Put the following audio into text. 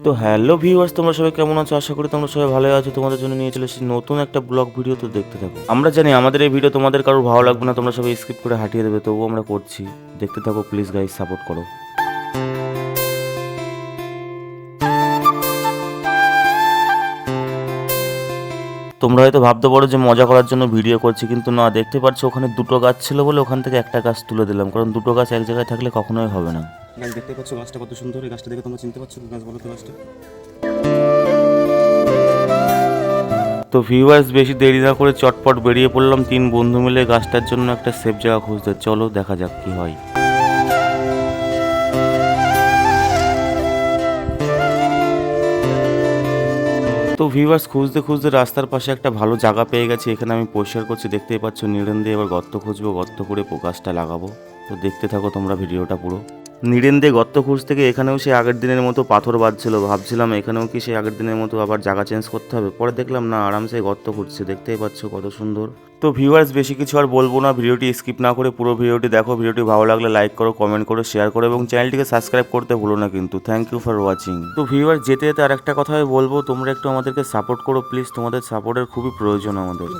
তো hello viewers, তোমরা সবাই কেমন আছো? আশা করি তোমরা সবাই ভালো আছো। তোমাদের জন্য নিয়ে চলে এসেছি নতুন একটা ব্লগ ভিডিও, তো দেখতে থাকো। আমরা জানি আমাদের এই ভিডিও তোমাদের কারোর ভালো লাগবে না, তোমরা সবাই স্কিপ করে হাঁটিয়ে দেবে, তবুও আমরা করছি। দেখতে থাকো প্লিজ গাইস, সাপোর্ট করো। তোমরা হয়তো ভাবতে পারো যে মজা করার জন্য ভিডিও করছি, কিন্তু না, দেখতে পাচ্ছ ওখানে দুটো গাছ ছিল বলে ওখান থেকে একটা গাছ তুলে দিলাম, কারণ দুটো গাছ এক জায়গায় থাকলে কখনোই হবে না। গাছ দেখতে পাচ্ছ, গাছটা কত সুন্দর। এই গাছটা দেখে তোমরা চিনতে পারছো গাছ, বলো তো গাছটা। তো ভিউয়ার্স, বেশি দেরি না করে চটপট বেরিয়ে পড়লাম 3 বন্ধু মিলে গাছটার জন্য একটা সেফ জায়গা খুঁজতে। চলো দেখা যাক কি হয়। তো ভিউয়ার্স, খুঁজতে খুঁজতে রাস্তার পাশে একটা ভালো জায়গা পেয়ে গেছি। এখানে আমি পরিষ্কার করছি, দেখতেই পাচ্ছ। নিড়েন দিয়ে এবার গর্ত খুঁজবো, গর্ত করে গাছটা লাগাবো। তো দেখতে থাকো তোমরা ভিডিওটা পুরো। নিড়েন দিয়ে গর্ত খুঁজতে গিয়ে এখানেও সেই আগের দিনের মতো পাথর বাজছিল। ভাবছিলাম এখানেও কি সেই আগের দিনের মতো আবার জায়গা চেঞ্জ করতে হবে, পরে দেখলাম না, আরামসে গর্ত খুঁজছে। দেখতেই পাচ্ছ কত সুন্দর। তো ভিউয়ার্স, বেশি কিছু আর বলবো না, ভিডিওটি স্কিপ না করে পুরো ভিডিওটি দেখো। ভিডিওটি ভালো লাগলে লাইক করো, কমেন্ট করো, শেয়ার করো এবং চ্যানেলটিকে সাবস্ক্রাইব করতে ভুলো না কিন্তু। Thank you for watching. তো ভিউয়ার্স, যেতে যেতে আর একটা কথাই বলবো, তোমরা একটু আমাদেরকে সাপোর্ট করো প্লিজ, তোমাদের সাপোর্টের খুবই প্রয়োজন আমাদের।